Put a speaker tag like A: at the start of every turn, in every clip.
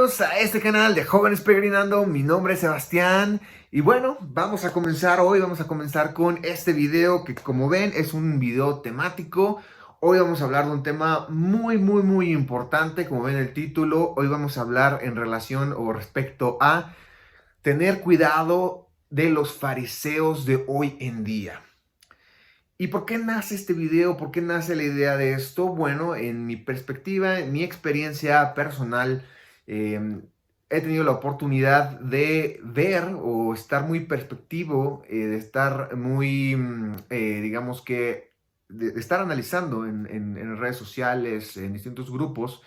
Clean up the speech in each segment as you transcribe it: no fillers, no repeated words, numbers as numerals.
A: Bienvenidos a este canal de Jóvenes Peregrinando. Mi nombre es Sebastián y bueno, vamos a comenzar con este video que, como ven, es un video temático. Hoy vamos a hablar de un tema muy importante, como ven el título. Hoy vamos a hablar en relación o respecto a tener cuidado de los fariseos de hoy en día. ¿Y por qué nace este video? ¿Por qué nace la idea de esto? Bueno, en mi perspectiva, en mi experiencia personal, he tenido la oportunidad de ver o estar muy perspectivo, de estar muy, digamos que, de estar analizando en redes sociales, en distintos grupos,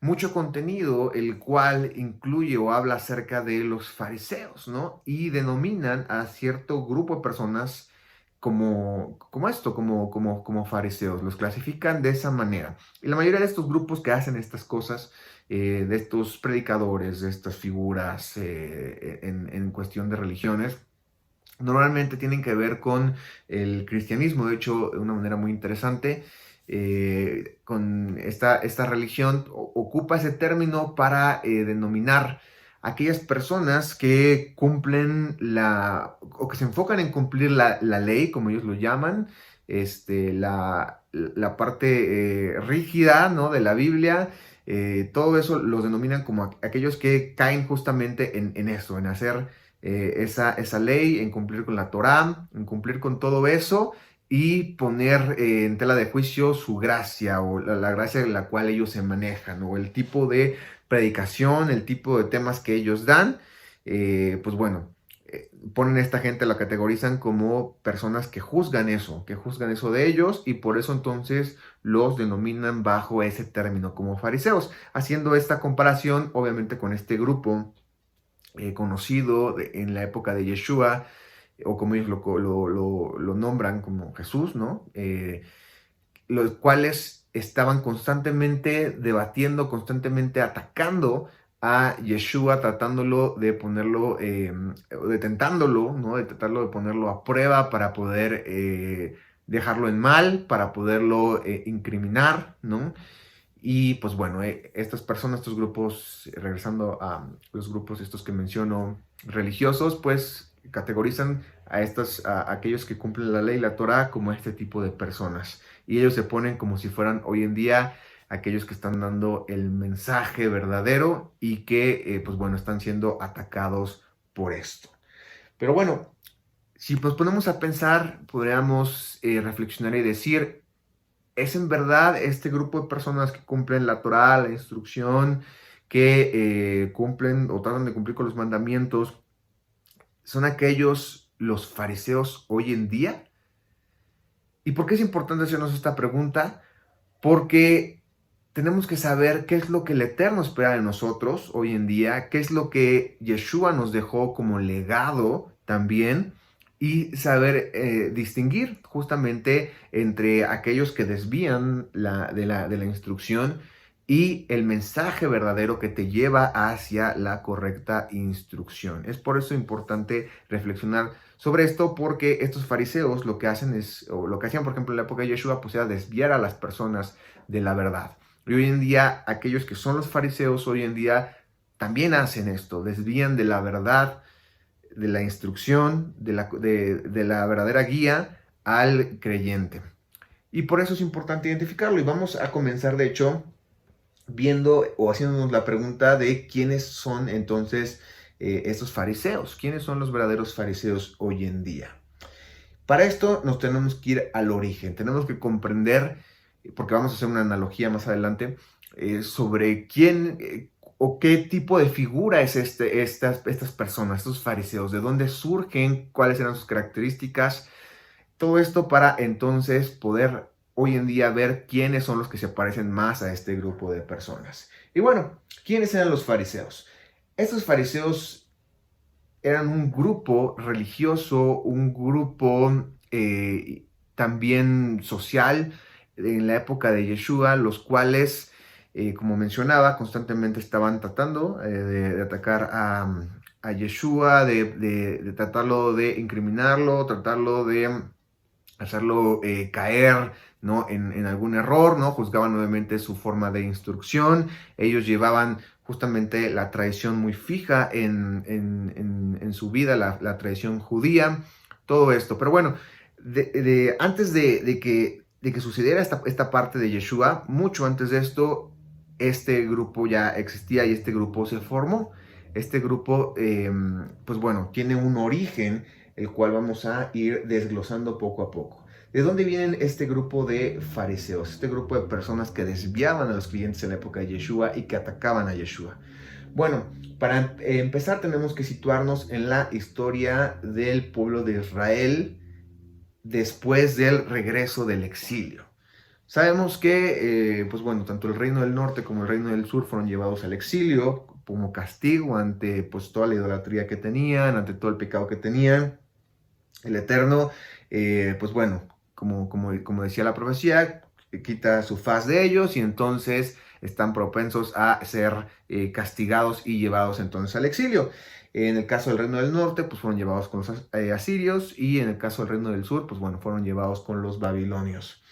A: mucho contenido el cual incluye o habla acerca de los fariseos, ¿no? Y denominan a cierto grupo de personas como fariseos, los clasifican de esa manera. Y la mayoría de estos grupos que hacen estas cosas, de estos predicadores, de estas figuras en cuestión de religiones, normalmente tienen que ver con el cristianismo. De hecho, de una manera muy interesante, con esta religión ocupa ese término para denominar aquellas personas que cumplen o que se enfocan en cumplir la ley, como ellos lo llaman, la parte rígida, ¿no?, de la Biblia. Todo eso los denominan como aquellos que caen justamente en eso, en hacer esa ley, en cumplir con la Torá, en cumplir con todo eso y poner en tela de juicio su gracia o la gracia en la cual ellos se manejan, o el tipo de predicación, el tipo de temas que ellos dan. Pues bueno, ponen a esta gente, la categorizan como personas que juzgan eso de ellos, y por eso entonces los denominan bajo ese término como fariseos, haciendo esta comparación obviamente con este grupo conocido en la época de Yeshua, o como ellos lo nombran como Jesús, ¿no? Los cuales estaban constantemente debatiendo, constantemente atacando a Yeshua, tratándolo de ponerlo, de tentándolo, ¿no?, de tratarlo de ponerlo a prueba para poder dejarlo en mal, para poderlo incriminar, ¿no? Y pues bueno, estas personas, estos grupos, regresando a los grupos estos que menciono, religiosos, pues categorizan a aquellos que cumplen la ley, la Torá, como este tipo de personas. Y ellos se ponen como si fueran hoy en día aquellos que están dando el mensaje verdadero y que, pues bueno, están siendo atacados por esto. Pero bueno, si nos ponemos a pensar, podríamos reflexionar y decir, ¿es en verdad este grupo de personas que cumplen la Torá, la instrucción, que cumplen o tratan de cumplir con los mandamientos, son aquellos los fariseos hoy en día? ¿Y por qué es importante hacernos esta pregunta? Porque tenemos que saber qué es lo que el Eterno espera de nosotros hoy en día, qué es lo que Yeshua nos dejó como legado también, y saber distinguir justamente entre aquellos que desvían de la instrucción y el mensaje verdadero que te lleva hacia la correcta instrucción. Es por eso importante reflexionar sobre esto, porque estos fariseos lo que hacen es, o lo que hacían, por ejemplo, en la época de Yeshua, pues era desviar a las personas de la verdad. Y hoy en día, aquellos que son los fariseos hoy en día también hacen esto, desvían de la verdad, de la instrucción, de la verdadera guía al creyente. Y por eso es importante identificarlo. Y vamos a comenzar, de hecho, viendo o haciéndonos la pregunta de quiénes son entonces estos fariseos, quiénes son los verdaderos fariseos hoy en día. Para esto nos tenemos que ir al origen, tenemos que comprender, porque vamos a hacer una analogía más adelante, sobre quién o qué tipo de figura es estas personas, estos fariseos, de dónde surgen, cuáles eran sus características, todo esto para entonces poder hoy en día ver quiénes son los que se parecen más a este grupo de personas. Y bueno, ¿quiénes eran los fariseos? Estos fariseos eran un grupo religioso, un grupo también social en la época de Yeshua, los cuales, como mencionaba, constantemente estaban tratando de atacar a Yeshua, de tratarlo de incriminarlo, tratarlo de hacerlo caer, ¿no?, en algún error, ¿no? Juzgaban nuevamente su forma de instrucción. Ellos llevaban justamente la tradición muy fija en su vida, la tradición judía, todo esto. Pero bueno, antes de que sucediera esta parte de Yeshua, mucho antes de esto, este grupo ya existía y este grupo se formó. Este grupo, pues bueno, tiene un origen, el cual vamos a ir desglosando poco a poco. ¿De dónde vienen este grupo de fariseos? Este grupo de personas que desviaban a los creyentes en la época de Yeshua y que atacaban a Yeshua. Bueno, para empezar tenemos que situarnos en la historia del pueblo de Israel después del regreso del exilio. Sabemos que, pues bueno, tanto el reino del norte como el reino del sur fueron llevados al exilio como castigo ante pues toda la idolatría que tenían, ante todo el pecado que tenían. El Eterno, pues bueno, como decía la profecía, quita su faz de ellos y entonces están propensos a ser castigados y llevados entonces al exilio. En el caso del reino del norte, pues fueron llevados con los asirios, y en el caso del reino del sur, pues bueno, fueron llevados con los babilonios.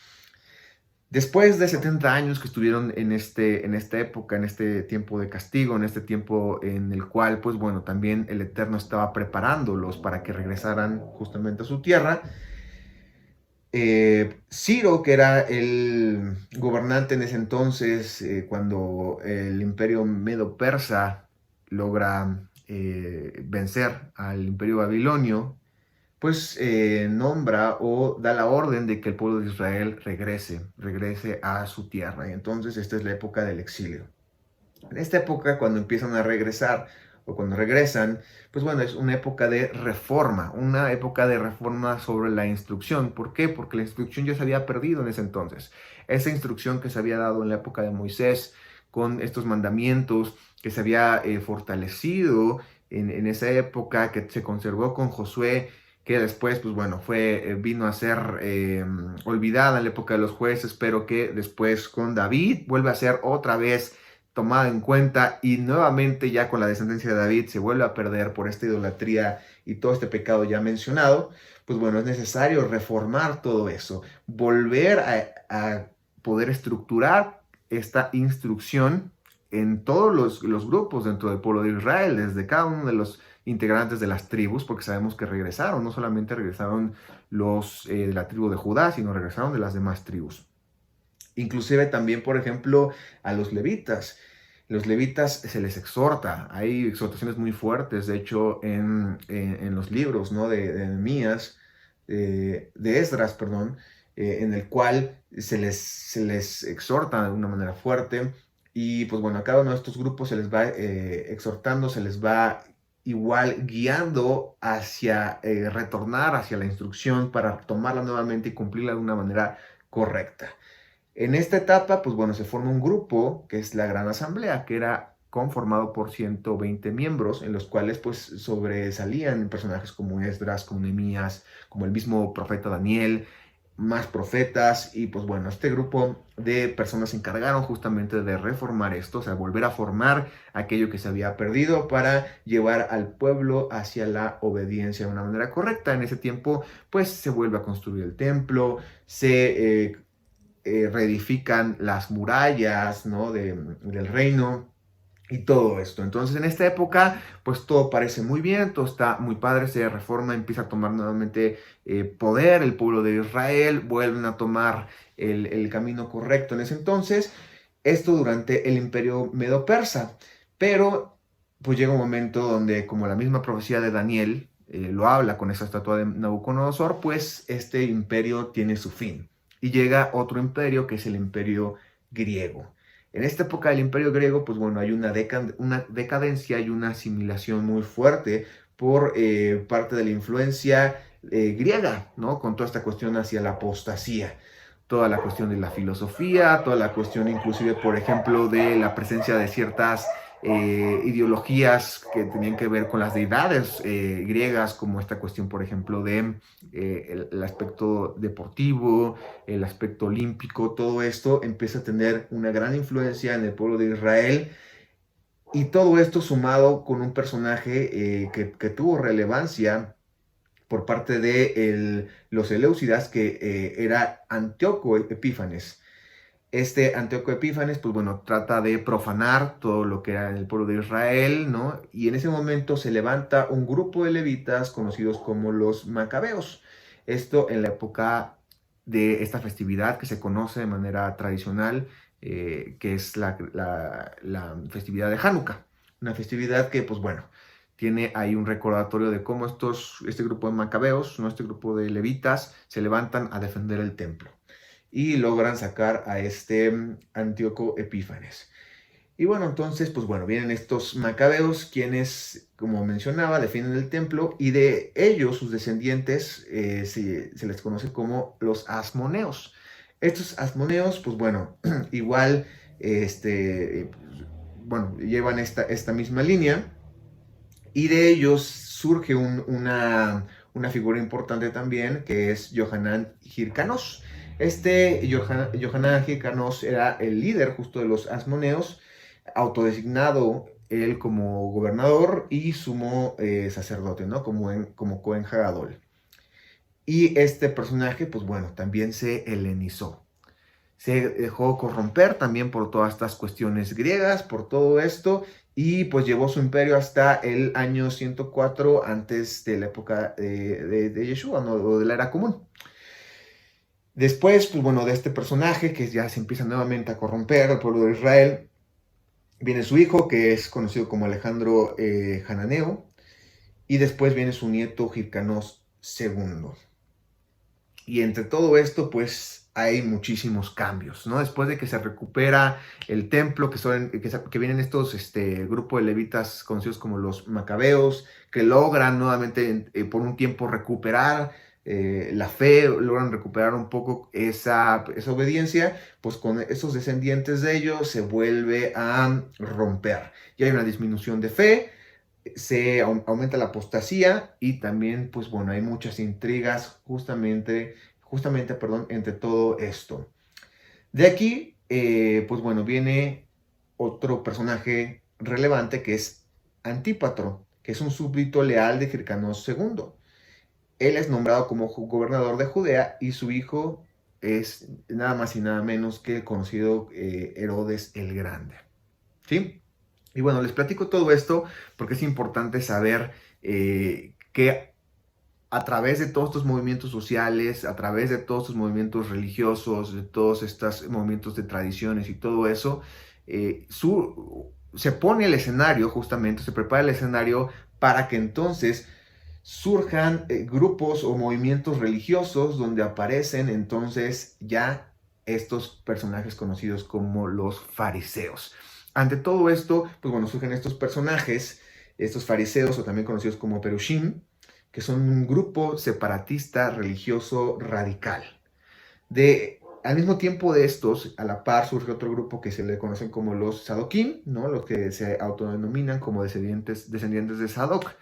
A: Después de 70 años que estuvieron en esta época, en este tiempo de castigo, en este tiempo en el cual, pues bueno, también el Eterno estaba preparándolos para que regresaran justamente a su tierra, Ciro, que era el gobernante en ese entonces, cuando el imperio medo-persa logra vencer al imperio babilonio, pues nombra o da la orden de que el pueblo de Israel regrese a su tierra. Y entonces esta es la época del exilio. En esta época, cuando empiezan a regresar o cuando regresan, pues bueno, es una época una época de reforma sobre la instrucción. ¿Por qué? Porque la instrucción ya se había perdido en ese entonces. Esa instrucción que se había dado en la época de Moisés, con estos mandamientos, que se había fortalecido en esa época, que se conservó con Josué, que después, pues bueno, vino a ser olvidada en la época de los jueces, pero que después con David vuelve a ser otra vez tomada en cuenta, y nuevamente ya con la descendencia de David se vuelve a perder por esta idolatría y todo este pecado ya mencionado. Pues bueno, es necesario reformar todo eso, volver a poder estructurar esta instrucción en todos los grupos dentro del pueblo de Israel, desde cada uno de los integrantes de las tribus, porque sabemos que regresaron, no solamente regresaron los de la tribu de Judá, sino regresaron de las demás tribus. Inclusive también, por ejemplo, a los levitas. Los levitas se les exhorta, hay exhortaciones muy fuertes, de hecho, en los libros, ¿no?, de Nehemías, de Esdras, perdón, en el cual se les exhorta de una manera fuerte. Y pues bueno, a cada uno de estos grupos se les va exhortando, se les va igual guiando hacia retornar hacia la instrucción para tomarla nuevamente y cumplirla de una manera correcta. En esta etapa, pues bueno, se forma un grupo que es la Gran Asamblea, que era conformado por 120 miembros, en los cuales pues sobresalían personajes como Esdras, como Nehemías, como el mismo profeta Daniel, más profetas. Y pues bueno, este grupo de personas se encargaron justamente de reformar esto, o sea, volver a formar aquello que se había perdido para llevar al pueblo hacia la obediencia de una manera correcta. En ese tiempo, pues se vuelve a construir el templo, se reedifican las murallas, ¿no?, del reino y todo esto. Entonces, en esta época, pues todo parece muy bien, todo está muy padre, se reforma, empieza a tomar nuevamente poder el pueblo de Israel, vuelven a tomar el camino correcto en ese entonces. Esto durante el imperio medo-persa. Pero, pues llega un momento donde, como la misma profecía de Daniel lo habla con esa estatua de Nabucodonosor, pues este imperio tiene su fin. Y llega otro imperio, que es el imperio griego. En esta época del imperio griego, pues bueno, hay una decadencia y una asimilación muy fuerte por parte de la influencia griega, ¿no? Con toda esta cuestión hacia la apostasía, toda la cuestión de la filosofía, toda la cuestión inclusive, por ejemplo, de la presencia de ciertas ideologías que tenían que ver con las deidades griegas, como esta cuestión, por ejemplo, de el aspecto deportivo, el aspecto olímpico. Todo esto empieza a tener una gran influencia en el pueblo de Israel, y todo esto sumado con un personaje que tuvo relevancia por parte de los Eleusidas, que era Antíoco Epífanes. Antíoco Epífanes, pues bueno, trata de profanar todo lo que era el pueblo de Israel, ¿no? Y en ese momento se levanta un grupo de levitas conocidos como los macabeos. Esto en la época de esta festividad que se conoce de manera tradicional, que es la festividad de Hanukkah. Una festividad que, pues bueno, tiene ahí un recordatorio de cómo este grupo de macabeos, ¿no? Este grupo de levitas, se levantan a defender el templo y logran sacar a Antíoco Epífanes. Y bueno, entonces, pues bueno, vienen estos macabeos, quienes, como mencionaba, defienden el templo, y de ellos, sus descendientes, se les conoce como los asmoneos. Estos asmoneos, pues bueno, igual, bueno, llevan esta misma línea, y de ellos surge una figura importante también, que es Yohanan Hircanos. Yohanan Hircanos era el líder justo de los asmoneos, autodesignado él como gobernador y sumo sacerdote, ¿no? Como Cohen Hagadol. Y este personaje, pues bueno, también se helenizó. Se dejó corromper también por todas estas cuestiones griegas, por todo esto, y pues llevó su imperio hasta el año 104 antes de la época de Yeshua, ¿no? O de la era común. Después, pues bueno, de este personaje que ya se empieza nuevamente a corromper al pueblo de Israel, viene su hijo, que es conocido como Alejandro Hananeo, y después viene su nieto Hircanos II. Y entre todo esto, pues hay muchísimos cambios, ¿no? Después de que se recupera el templo, que vienen estos grupo de levitas conocidos como los macabeos, que logran nuevamente por un tiempo recuperar la fe, logran recuperar un poco esa obediencia, pues con esos descendientes de ellos se vuelve a romper. Y hay una disminución de fe, aumenta la apostasía, y también, pues bueno, hay muchas intrigas perdón, entre todo esto. De aquí, pues bueno, viene otro personaje relevante que es Antípatro, que es un súbdito leal de Hircanos II. Él es nombrado como gobernador de Judea y su hijo es nada más y nada menos que el conocido Herodes el Grande. ¿Sí? Y bueno, les platico todo esto porque es importante saber que a través de todos estos movimientos sociales, a través de todos estos movimientos religiosos, de todos estos movimientos de tradiciones y todo eso, se pone el escenario, justamente, se prepara el escenario para que entonces surjan grupos o movimientos religiosos donde aparecen entonces ya estos personajes conocidos como los fariseos. Ante todo esto, pues bueno, surgen estos personajes, estos fariseos, o también conocidos como Perushim, que son un grupo separatista religioso radical. Al mismo tiempo de estos, a la par surge otro grupo que se le conocen como los Sadoquim, ¿no? Los que se autodenominan como descendientes de Sadoc,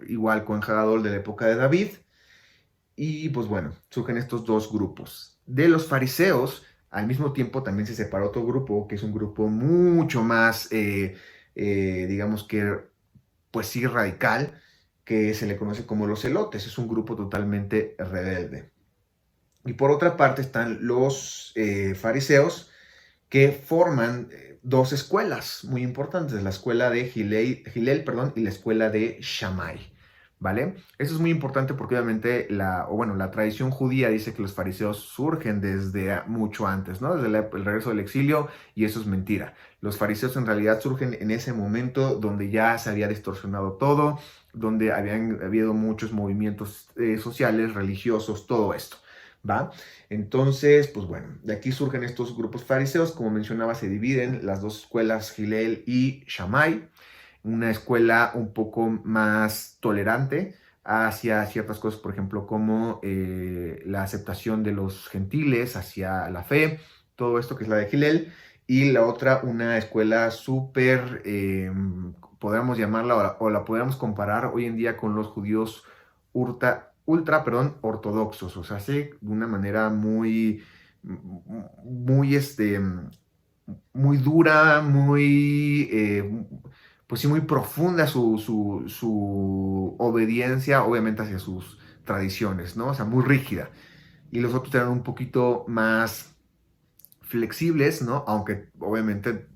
A: igual con Hagadol de la época de David. Y pues bueno, surgen estos dos grupos. De los fariseos, al mismo tiempo también se separa otro grupo, que es un grupo mucho más, digamos que, pues sí, radical, que se le conoce como los celotes. Es un grupo totalmente rebelde. Y por otra parte están los fariseos, que forman dos escuelas muy importantes, la escuela de Hillel, perdón, y la escuela de Shammai, ¿vale? Eso es muy importante porque obviamente la tradición judía dice que los fariseos surgen desde mucho antes, ¿no? Desde el regreso del exilio, y eso es mentira. Los fariseos en realidad surgen en ese momento donde ya se había distorsionado todo, donde habían habido muchos movimientos sociales, religiosos, todo esto. ¿Va? Entonces, pues bueno, de aquí surgen estos grupos fariseos. Como mencionaba, se dividen las dos escuelas, Hillel y Shammai. Una escuela un poco más tolerante hacia ciertas cosas, por ejemplo, como la aceptación de los gentiles hacia la fe, todo esto que es la de Hillel. Y la otra, una escuela súper, podríamos llamarla, o la podríamos comparar hoy en día con los judíos ortodoxos, o sea, de una manera muy, muy dura, pues sí, muy profunda su obediencia, obviamente, hacia sus tradiciones, ¿no? O sea, muy rígida. Y los otros eran un poquito más, flexibles, ¿no? Aunque obviamente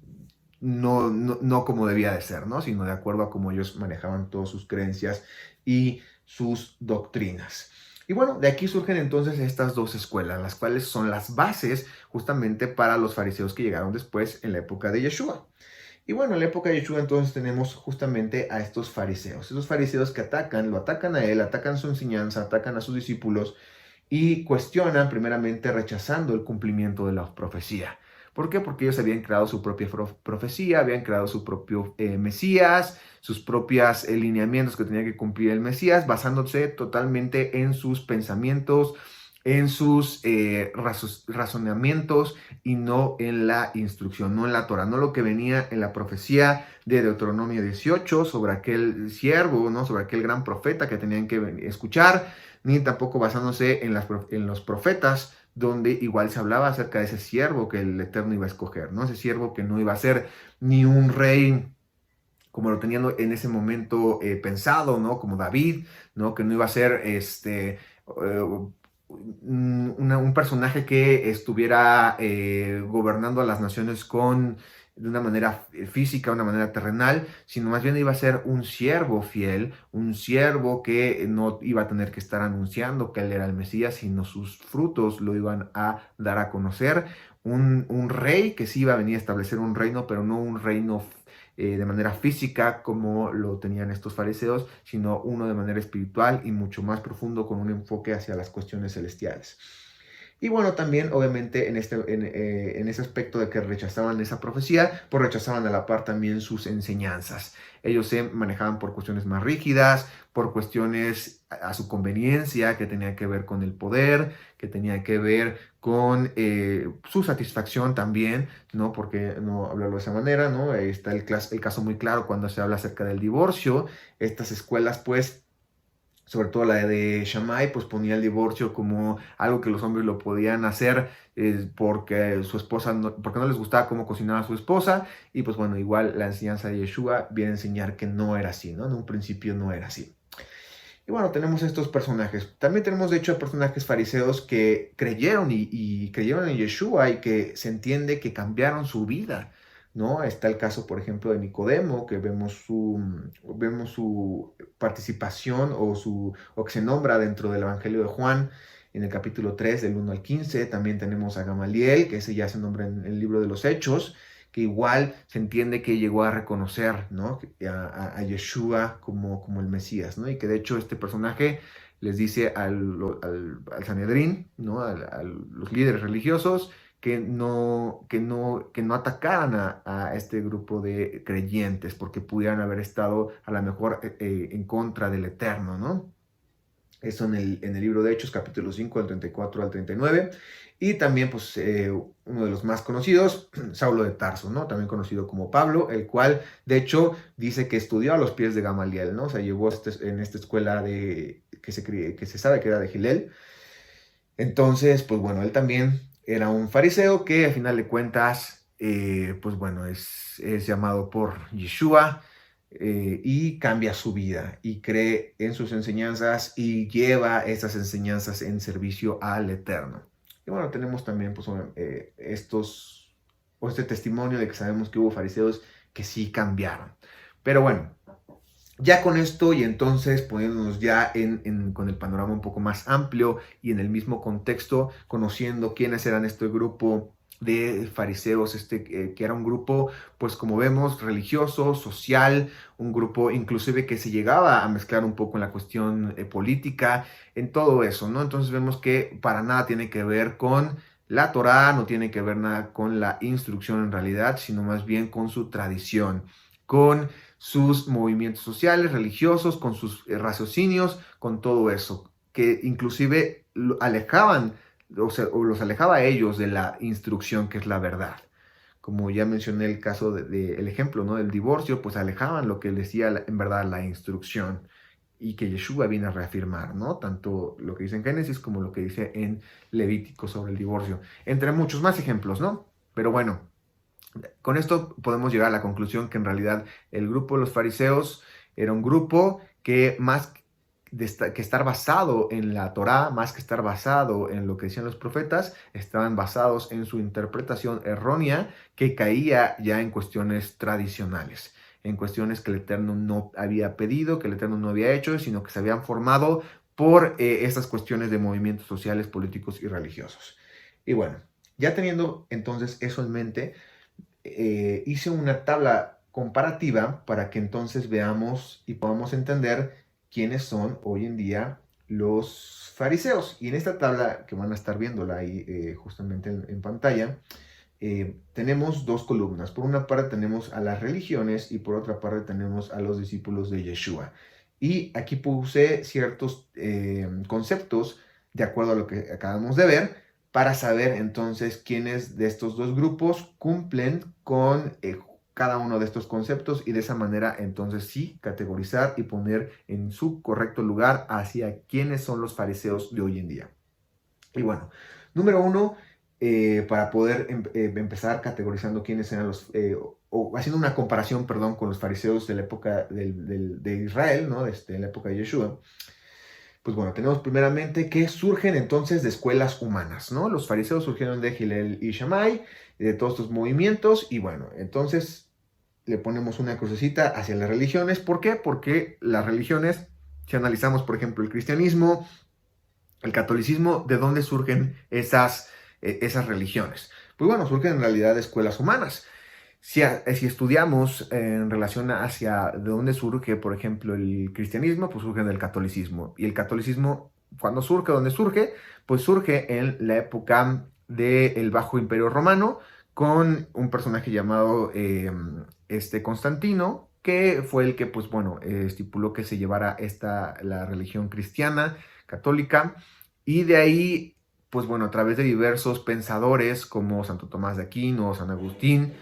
A: no como debía de ser, ¿no? Sino de acuerdo a cómo ellos manejaban todas sus creencias y sus doctrinas. Y bueno, de aquí surgen entonces estas dos escuelas, las cuales son las bases justamente para los fariseos que llegaron después en la época de Yeshua. Y bueno, en la época de Yeshua entonces tenemos justamente a estos fariseos. Esos fariseos que lo atacan a él, atacan su enseñanza, atacan a sus discípulos y cuestionan primeramente rechazando el cumplimiento de la profecía. ¿Por qué? Porque ellos habían creado su propia profecía, habían creado su propio Mesías, sus propios lineamientos que tenía que cumplir el Mesías, basándose totalmente en sus pensamientos, en sus razonamientos y no en la instrucción, no en la Torah, no lo que venía en la profecía de Deuteronomio 18 sobre aquel siervo, ¿no? Sobre aquel gran profeta que tenían que escuchar, ni tampoco basándose en los profetas, donde igual se hablaba acerca de ese siervo que el Eterno iba a escoger, ¿no? Ese siervo que no iba a ser ni un rey como lo tenían en ese momento pensado, ¿no? Como David, ¿no? Que no iba a ser un personaje que estuviera gobernando a las naciones de una manera física, una manera terrenal, sino más bien iba a ser un siervo fiel, un siervo que no iba a tener que estar anunciando que él era el Mesías, sino sus frutos lo iban a dar a conocer. Un rey que sí iba a venir a establecer un reino, pero no un reino de manera física como lo tenían estos fariseos, sino uno de manera espiritual y mucho más profundo con un enfoque hacia las cuestiones celestiales. Y bueno, también obviamente en ese aspecto de que rechazaban esa profecía, pues rechazaban a la par también sus enseñanzas. Ellos se manejaban por cuestiones más rígidas, por cuestiones a su conveniencia, que tenía que ver con el poder, que tenía que ver con su satisfacción también, ¿no? Porque no hablarlo de esa manera, ¿no? Ahí está el caso muy claro cuando se habla acerca del divorcio. Estas escuelas, pues, sobre todo la de Shammai, pues ponía el divorcio como algo que los hombres lo podían hacer porque su esposa porque no les gustaba cómo cocinaba su esposa, y pues bueno, igual la enseñanza de Yeshua viene a enseñar que no era así, ¿no? En un principio no era así. Y bueno, tenemos estos personajes. También tenemos, de hecho, personajes fariseos que creyeron y creyeron en Yeshua y que se entiende que cambiaron su vida, ¿no? Está el caso, por ejemplo, de Nicodemo, que vemos su participación o que se nombra dentro del Evangelio de Juan en el capítulo 3, del 1 al 15. También tenemos a Gamaliel, que ese ya se nombra en el libro de los Hechos, que igual se entiende que llegó a reconocer, ¿no? a Yeshua como el Mesías, ¿no? Y que de hecho este personaje les dice al Sanedrín, ¿no? A los líderes religiosos, que no atacaran a este grupo de creyentes, porque pudieran haber estado a lo mejor en contra del Eterno, ¿no? Eso en el libro de Hechos, capítulo 5, del 34 al 39. Y también, pues, uno de los más conocidos, Saulo de Tarso, ¿no? También conocido como Pablo, el cual, de hecho, dice que estudió a los pies de Gamaliel, ¿no? O sea, llevó en esta escuela que se sabe que era de Gilel. Entonces, pues bueno, él también era un fariseo que, a final de cuentas, pues bueno, es llamado por Yeshua y cambia su vida y cree en sus enseñanzas y lleva esas enseñanzas en servicio al Eterno. Y bueno, tenemos también pues, este testimonio de que sabemos que hubo fariseos que sí cambiaron. Pero bueno, ya con esto y entonces poniéndonos ya con el panorama un poco más amplio y en el mismo contexto, conociendo quiénes eran este grupo de fariseos, que era un grupo, pues como vemos, religioso, social, un grupo inclusive que se llegaba a mezclar un poco en la cuestión política, en todo eso, ¿no? Entonces vemos que para nada tiene que ver con la Torá, no tiene que ver nada con la instrucción en realidad, sino más bien con su tradición, con sus movimientos sociales, religiosos, con sus raciocinios, con todo eso, que inclusive alejaban, o los alejaba a ellos de la instrucción que es la verdad. Como ya mencioné el caso el ejemplo, ¿no? Del divorcio, pues alejaban lo que decía en verdad la instrucción y que Yeshua viene a reafirmar, ¿no? Tanto lo que dice en Génesis como lo que dice en Levítico sobre el divorcio, entre muchos más ejemplos, ¿no? Pero bueno, con esto podemos llegar a la conclusión que en realidad el grupo de los fariseos era un grupo que más que estar basado en la Torá, más que estar basado en lo que decían los profetas, estaban basados en su interpretación errónea que caía ya en cuestiones tradicionales, en cuestiones que el Eterno no había pedido, que el Eterno no había hecho, sino que se habían formado por estas cuestiones de movimientos sociales, políticos y religiosos. Y bueno, ya teniendo entonces eso en mente, hice una tabla comparativa para que entonces veamos y podamos entender quiénes son hoy en día los fariseos. Y en esta tabla, que van a estar viéndola ahí justamente en pantalla, tenemos dos columnas. Por una parte tenemos a las religiones y por otra parte tenemos a los discípulos de Yeshua. Y aquí puse ciertos conceptos de acuerdo a lo que acabamos de ver, para saber entonces quiénes de estos dos grupos cumplen con cada uno de estos conceptos y de esa manera entonces sí categorizar y poner en su correcto lugar hacia quiénes son los fariseos de hoy en día. Y bueno, número uno, para poder empezar categorizando quiénes eran o haciendo una comparación, perdón, con los fariseos de la época de Israel, ¿no? De la época de Yeshua. Pues bueno, tenemos primeramente que surgen entonces de escuelas humanas, ¿no? Los fariseos surgieron de Hillel y Shammai, de todos estos movimientos, y bueno, entonces le ponemos una crucecita hacia las religiones. ¿Por qué? Porque las religiones, si analizamos, por ejemplo, el cristianismo, el catolicismo, ¿de dónde surgen esas religiones? Pues bueno, surgen en realidad de escuelas humanas. Si estudiamos en relación hacia de dónde surge, por ejemplo, el cristianismo, pues surge del catolicismo. Y el catolicismo, ¿cuándo surge? ¿Dónde surge? Pues surge en la época del Bajo Imperio Romano, con un personaje llamado Constantino, que fue el que, pues bueno, estipuló que se llevara la religión cristiana, católica, y de ahí, pues bueno, a través de diversos pensadores como Santo Tomás de Aquino, San Agustín,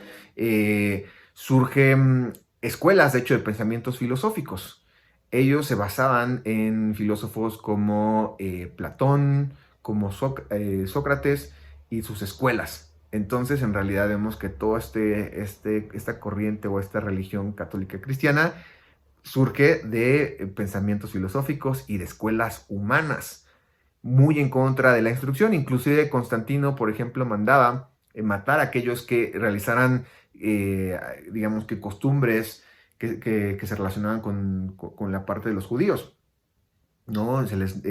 A: surgen escuelas, de hecho, de pensamientos filosóficos. Ellos se basaban en filósofos como Platón, como Sócrates y sus escuelas. Entonces, en realidad vemos que toda esta corriente o esta religión católica cristiana surge de pensamientos filosóficos y de escuelas humanas, muy en contra de la instrucción. Inclusive Constantino, por ejemplo, mandaba matar a aquellos que realizaran, digamos que costumbres que se relacionaban con la parte de los judíos, ¿no? Se les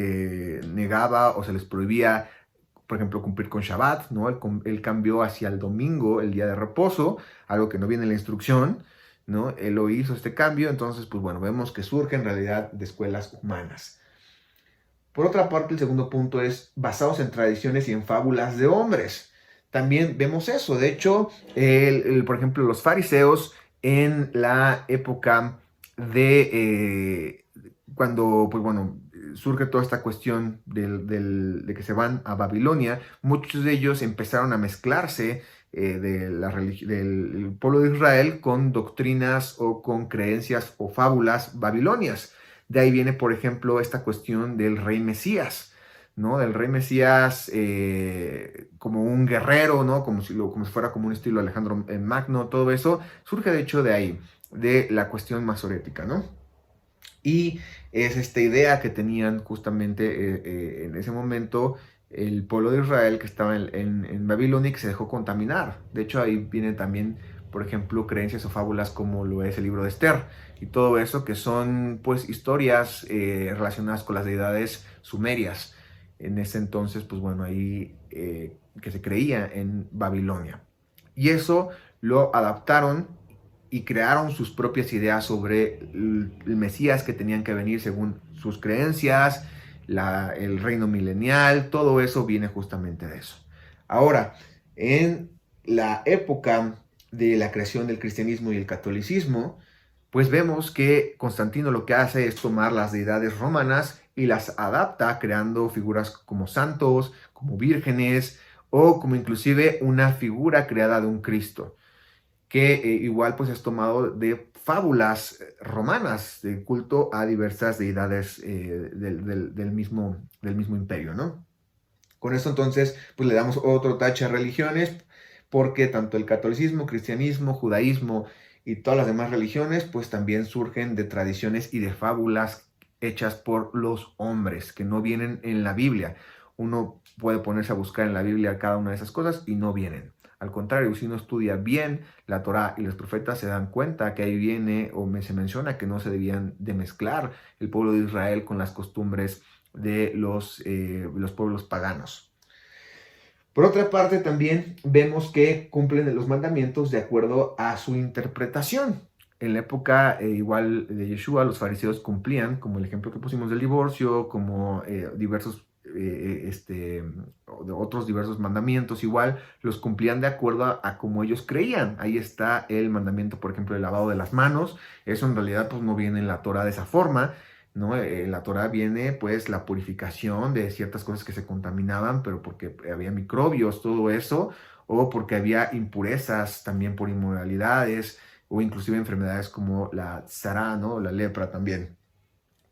A: negaba o se les prohibía, por ejemplo, cumplir con Shabbat, ¿no? Él cambió hacia el domingo, el día de reposo, algo que no viene en la instrucción, ¿no? Él lo hizo este cambio, entonces, pues bueno, vemos que surge en realidad de escuelas humanas. Por otra parte, el segundo punto es basados en tradiciones y en fábulas de hombres. También vemos eso. De hecho, por ejemplo, los fariseos en la época de cuando, pues bueno, surge toda esta cuestión de que se van a Babilonia, muchos de ellos empezaron a mezclarse del pueblo de Israel con doctrinas o con creencias o fábulas babilonias. De ahí viene, por ejemplo, esta cuestión del rey Mesías, ¿no? Del rey Mesías como un guerrero, ¿no? Como si fuera como un estilo Alejandro Magno, todo eso surge de hecho de ahí, de la cuestión masorética, ¿no? Y es esta idea que tenían justamente en ese momento el pueblo de Israel que estaba en Babilonia y que se dejó contaminar. De hecho, ahí vienen también, por ejemplo, creencias o fábulas como lo es el libro de Esther y todo eso, que son pues historias relacionadas con las deidades sumerias. En ese entonces, pues bueno, ahí que se creía en Babilonia. Y eso lo adaptaron y crearon sus propias ideas sobre el Mesías que tenían que venir según sus creencias, el reino milenial, todo eso viene justamente de eso. Ahora, en la época de la creación del cristianismo y el catolicismo, pues vemos que Constantino lo que hace es tomar las deidades romanas y las adapta creando figuras como santos, como vírgenes o como inclusive una figura creada de un Cristo que igual pues es tomado de fábulas romanas de culto a diversas deidades del mismo imperio, ¿no? Con esto entonces pues le damos otro tache a religiones porque tanto el catolicismo, cristianismo, judaísmo y todas las demás religiones pues también surgen de tradiciones y de fábulas hechas por los hombres, que no vienen en la Biblia. Uno puede ponerse a buscar en la Biblia cada una de esas cosas y no vienen. Al contrario, si uno estudia bien la Torá y los profetas, se dan cuenta que ahí viene se menciona que no se debían de mezclar el pueblo de Israel con las costumbres de los pueblos paganos. Por otra parte, también vemos que cumplen los mandamientos de acuerdo a su interpretación. En la época igual de Yeshua, los fariseos cumplían, como el ejemplo que pusimos del divorcio, como diversos otros diversos mandamientos, igual los cumplían de acuerdo a como ellos creían. Ahí está el mandamiento, por ejemplo, del lavado de las manos. Eso en realidad pues no viene en la Torah de esa forma, ¿no? En la Torah viene pues la purificación de ciertas cosas que se contaminaban, pero porque había microbios, todo eso, o porque había impurezas también por inmoralidades, o inclusive enfermedades como la tzara, ¿no? La lepra también.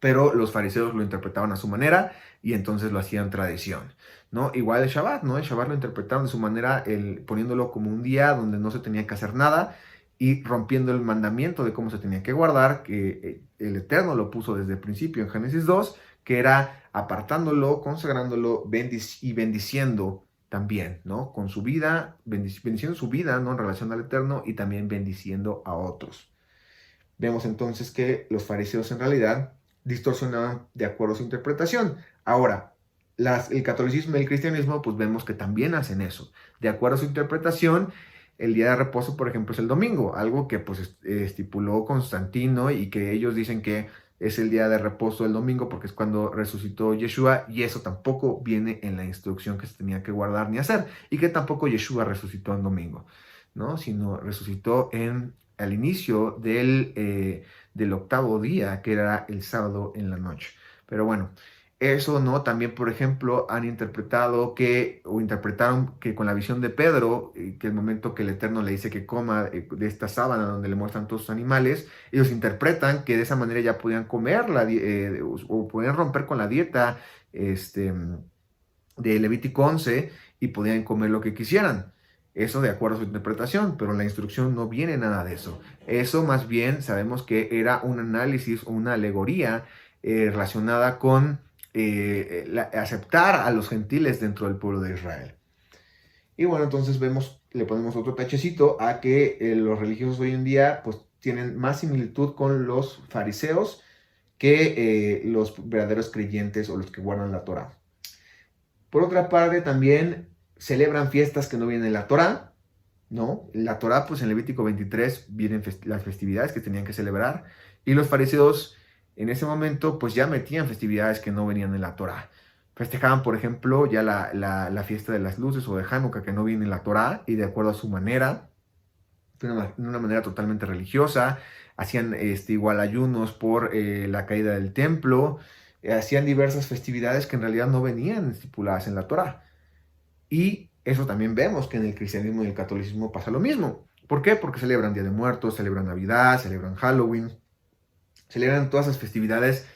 A: Pero los fariseos lo interpretaban a su manera y entonces lo hacían tradición, ¿no? Igual el Shabbat, ¿no? El Shabbat lo interpretaban de su manera, poniéndolo como un día donde no se tenía que hacer nada y rompiendo el mandamiento de cómo se tenía que guardar, que el Eterno lo puso desde el principio en Génesis 2, que era apartándolo, consagrándolo y bendiciendo también, ¿no? Con su vida, bendiciendo su vida, ¿no? En relación al Eterno y también bendiciendo a otros. Vemos entonces que los fariseos en realidad distorsionaban de acuerdo a su interpretación. Ahora, el catolicismo y el cristianismo, pues vemos que también hacen eso. De acuerdo a su interpretación, el día de reposo, por ejemplo, es el domingo, algo que pues estipuló Constantino y que ellos dicen que es el día de reposo el domingo porque es cuando resucitó Yeshua, y eso tampoco viene en la instrucción que se tenía que guardar ni hacer, y que tampoco Yeshua resucitó en domingo, ¿no? Sino resucitó al inicio del octavo día, que era el sábado en la noche. Pero bueno, eso, ¿no? También, por ejemplo, han interpretaron que con la visión de Pedro, que el momento que el Eterno le dice que coma de esta sábana donde le muestran todos los animales, ellos interpretan que de esa manera ya podían comer o podían romper con la dieta de Levítico 11 y podían comer lo que quisieran. Eso de acuerdo a su interpretación, pero en la instrucción no viene nada de eso. Eso más bien sabemos que era un análisis o una alegoría relacionada con aceptar a los gentiles dentro del pueblo de Israel. Y bueno, entonces le ponemos otro tachecito a que los religiosos hoy en día pues tienen más similitud con los fariseos que los verdaderos creyentes o los que guardan la Torá. Por otra parte, también celebran fiestas que no vienen en la Torá, ¿no? La Torá, pues en Levítico 23 vienen las festividades que tenían que celebrar, y los fariseos en ese momento pues ya metían festividades que no venían en la Torá. Festejaban, por ejemplo, ya la fiesta de las luces o de Hanukkah, que no viene en la Torá, y de acuerdo a su manera, de una manera totalmente religiosa. Hacían igual ayunos por la caída del templo, hacían diversas festividades que en realidad no venían estipuladas en la Torá. Y eso también vemos que en el cristianismo y el catolicismo pasa lo mismo. ¿Por qué? Porque celebran Día de Muertos, celebran Navidad, celebran Halloween, celebran todas esas festividades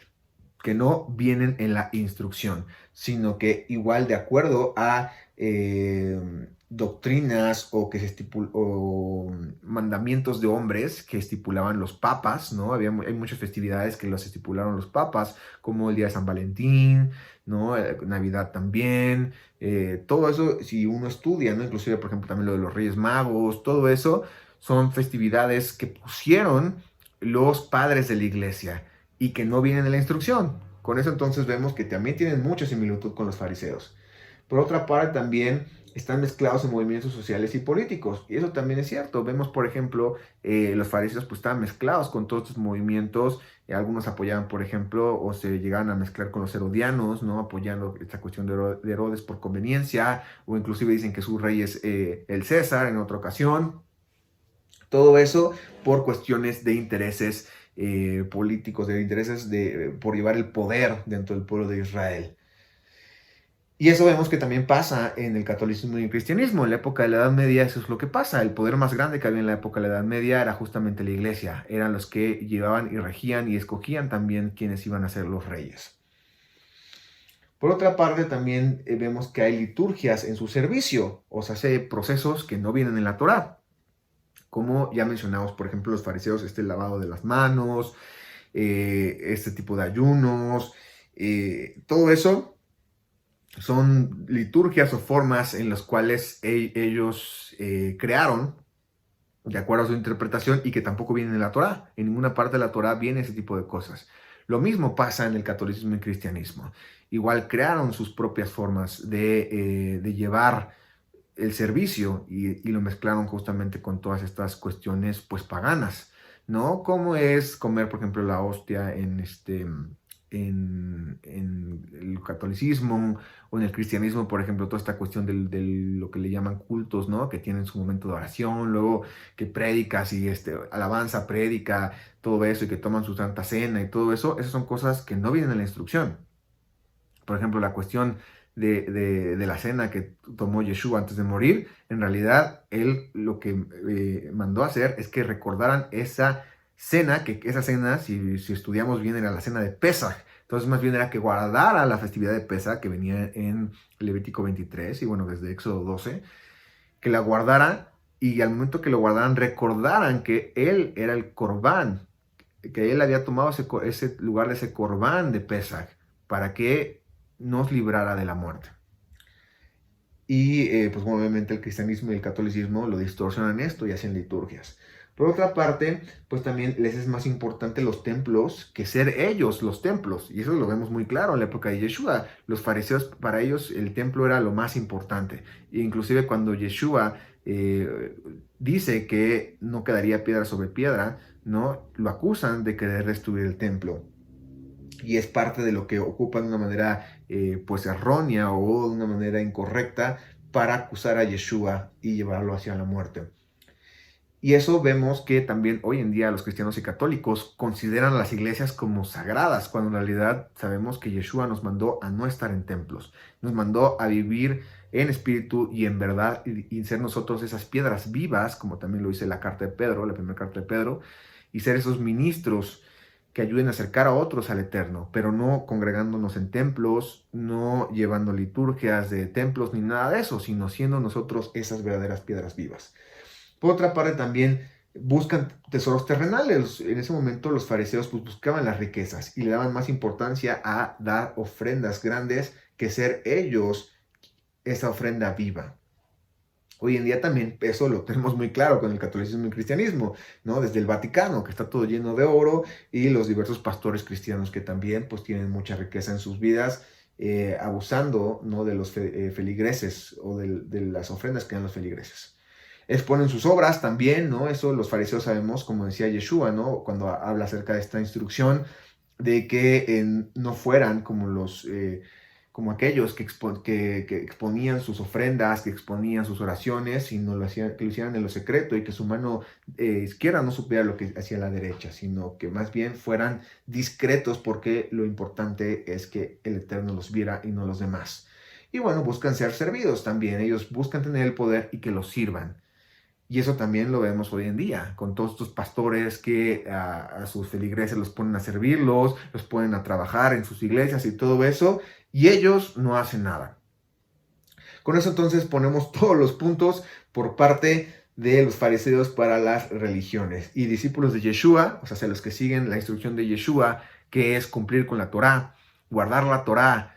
A: que no vienen en la instrucción, sino que igual de acuerdo a doctrinas o mandamientos de hombres que estipulaban los papas, ¿no? Hay muchas festividades que los estipularon los papas, como el día de San Valentín, ¿no? Navidad también, todo eso, si uno estudia, ¿no? Inclusive, por ejemplo, también lo de los Reyes Magos, todo eso son festividades que pusieron los padres de la iglesia y que no vienen en la instrucción. Con eso entonces vemos que también tienen mucha similitud con los fariseos. Por otra parte, también están mezclados en movimientos sociales y políticos. Y eso también es cierto. Vemos, por ejemplo, los fariseos pues estaban mezclados con todos estos movimientos. Algunos apoyaban, por ejemplo, o se llegaban a mezclar con los herodianos, ¿no? Apoyando esta cuestión de Herodes por conveniencia, o inclusive dicen que su rey es el César en otra ocasión. Todo eso por cuestiones de intereses políticos, de intereses por llevar el poder dentro del pueblo de Israel. Y eso vemos que también pasa en el catolicismo y el cristianismo. En la época de la Edad Media eso es lo que pasa. El poder más grande que había en la época de la Edad Media era justamente la iglesia. Eran los que llevaban y regían y escogían también quienes iban a ser los reyes. Por otra parte, también vemos que hay liturgias en su servicio, o sea, hace procesos que no vienen en la Torá. Como ya mencionamos, por ejemplo, los fariseos, el lavado de las manos, este tipo de ayunos, todo eso son liturgias o formas en las cuales ellos crearon de acuerdo a su interpretación y que tampoco vienen en la Torá. En ninguna parte de la Torá viene ese tipo de cosas. Lo mismo pasa en el catolicismo y el cristianismo. Igual crearon sus propias formas de llevar el servicio y lo mezclaron justamente con todas estas cuestiones pues paganas, ¿no? Como es comer, por ejemplo, la hostia en el catolicismo o en el cristianismo, por ejemplo, toda esta cuestión de lo que le llaman cultos, ¿no? Que tienen su momento de oración, luego que prédicas y alabanza, prédica, todo eso, y que toman su santa cena y todo eso, esas son cosas que no vienen en la instrucción. Por ejemplo, la cuestión de la cena que tomó Yeshua antes de morir, en realidad él lo que mandó hacer es que recordaran esa cena, que esa cena, si estudiamos bien, era la cena de Pesaj. Entonces, más bien era que guardara la festividad de Pesaj, que venía en Levítico 23, y bueno, desde Éxodo 12, que la guardara, y al momento que lo guardaran, recordaran que él era el corbán, que él había tomado ese lugar de ese corbán de Pesaj, para que nos librara de la muerte. Y pues obviamente el cristianismo y el catolicismo lo distorsionan esto y hacen liturgias. Por otra parte, pues también les es más importante los templos que ser ellos los templos. Y eso lo vemos muy claro en la época de Yeshua. Los fariseos, para ellos el templo era lo más importante. E inclusive cuando Yeshua dice que no quedaría piedra sobre piedra, ¿no? Lo acusan de querer destruir el templo. Y es parte de lo que ocupan de una manera pues errónea o de una manera incorrecta para acusar a Yeshua y llevarlo hacia la muerte. Y eso vemos que también hoy en día los cristianos y católicos consideran las iglesias como sagradas, cuando en realidad sabemos que Yeshua nos mandó a no estar en templos, nos mandó a vivir en espíritu y en verdad y ser nosotros esas piedras vivas, como también lo dice la carta de Pedro, la primera carta de Pedro, y ser esos ministros que ayuden a acercar a otros al Eterno, pero no congregándonos en templos, no llevando liturgias de templos ni nada de eso, sino siendo nosotros esas verdaderas piedras vivas. Por otra parte, también buscan tesoros terrenales. En ese momento los fariseos pues, buscaban las riquezas y le daban más importancia a dar ofrendas grandes que ser ellos esa ofrenda viva. Hoy en día también eso lo tenemos muy claro con el catolicismo y el cristianismo, ¿no? Desde el Vaticano, que está todo lleno de oro, y los diversos pastores cristianos que también pues tienen mucha riqueza en sus vidas, abusando, ¿no? De los feligreses o de las ofrendas que dan los feligreses. Exponen sus obras también, ¿no? Eso los fariseos sabemos, como decía Yeshua, ¿no? Cuando habla acerca de esta instrucción, de que no fueran como aquellos que exponían sus ofrendas, que exponían sus oraciones, sino que lo hicieran en lo secreto y que su mano izquierda no supiera lo que hacía la derecha, sino que más bien fueran discretos porque lo importante es que el Eterno los viera y no los demás. Y bueno, buscan ser servidos también, ellos buscan tener el poder y que los sirvan. Y eso también lo vemos hoy en día, con todos estos pastores que a sus feligreses los ponen a servirlos, los ponen a trabajar en sus iglesias y todo eso, y ellos no hacen nada. Con eso entonces ponemos todos los puntos por parte de los fariseos para las religiones. Y discípulos de Yeshua, o sea, los que siguen la instrucción de Yeshua, que es cumplir con la Torá, guardar la Torá,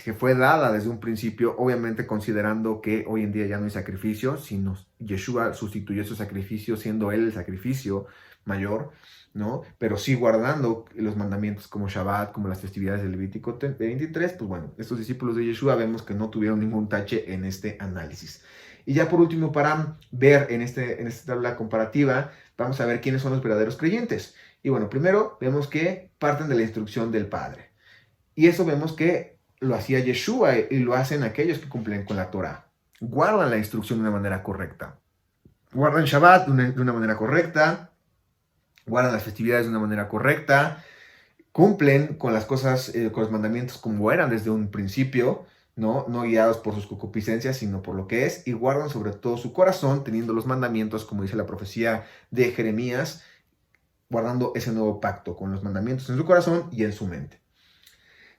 A: que fue dada desde un principio, obviamente considerando que hoy en día ya no hay sacrificio, sino Yeshua sustituyó ese sacrificio siendo él el sacrificio mayor, ¿no? Pero sí guardando los mandamientos como Shabbat, como las festividades del Levítico 23, pues bueno, estos discípulos de Yeshua vemos que no tuvieron ningún tache en este análisis. Y ya por último, para ver en esta tabla comparativa, vamos a ver quiénes son los verdaderos creyentes. Y bueno, primero vemos que parten de la instrucción del Padre. Y eso vemos que lo hacía Yeshua y lo hacen aquellos que cumplen con la Torah. Guardan la instrucción de una manera correcta. Guardan Shabbat de una manera correcta. Guardan las festividades de una manera correcta. Cumplen con las cosas, con los mandamientos como eran desde un principio, ¿no? No guiados por sus concupiscencias, sino por lo que es. Y guardan sobre todo su corazón, teniendo los mandamientos, como dice la profecía de Jeremías, guardando ese nuevo pacto con los mandamientos en su corazón y en su mente.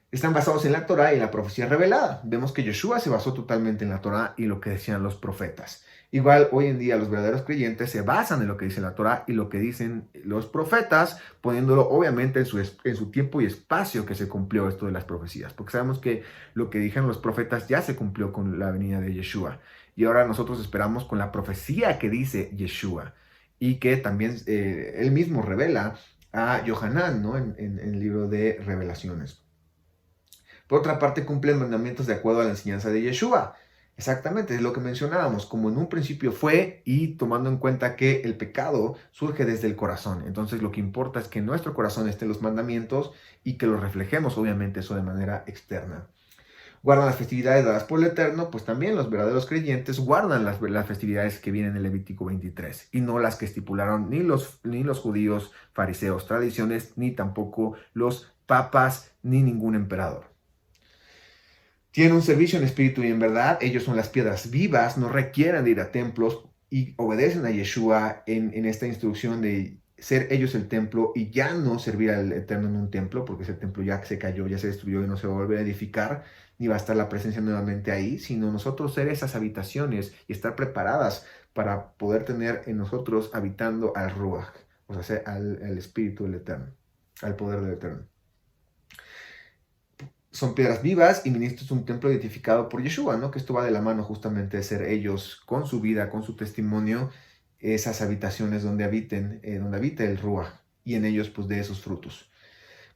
A: Están basados en la Torá y en la profecía revelada. Vemos que Yeshua se basó totalmente en la Torá y lo que decían los profetas. Igual hoy en día los verdaderos creyentes se basan en lo que dice la Torá y lo que dicen los profetas, poniéndolo obviamente en su tiempo y espacio que se cumplió esto de las profecías, porque sabemos que lo que dijeron los profetas ya se cumplió con la venida de Yeshua. Y ahora nosotros esperamos con la profecía que dice Yeshua y que también él mismo revela a Yohanan, ¿no? en el libro de Revelaciones. Por otra parte, cumplen mandamientos de acuerdo a la enseñanza de Yeshua. Exactamente, es lo que mencionábamos, como en un principio fue y tomando en cuenta que el pecado surge desde el corazón. Entonces lo que importa es que en nuestro corazón estén los mandamientos y que los reflejemos obviamente eso de manera externa. Guardan las festividades dadas por el Eterno, pues también los verdaderos creyentes guardan las festividades que vienen en Levítico 23 y no las que estipularon ni los judíos, fariseos, tradiciones, ni tampoco los papas, ni ningún emperador. Tienen un servicio en espíritu y en verdad. Ellos son las piedras vivas, no requieren de ir a templos y obedecen a Yeshua en esta instrucción de ser ellos el templo y ya no servir al Eterno en un templo, porque ese templo ya se cayó, ya se destruyó y no se va a volver a edificar, ni va a estar la presencia nuevamente ahí, sino nosotros ser esas habitaciones y estar preparadas para poder tener en nosotros habitando al Ruach, o sea, al Espíritu del Eterno, al poder del Eterno. Son piedras vivas y ministros un templo edificado por Yeshua, ¿no? Que esto va de la mano justamente de ser ellos con su vida, con su testimonio, esas habitaciones donde habite el Ruach y en ellos pues de esos frutos.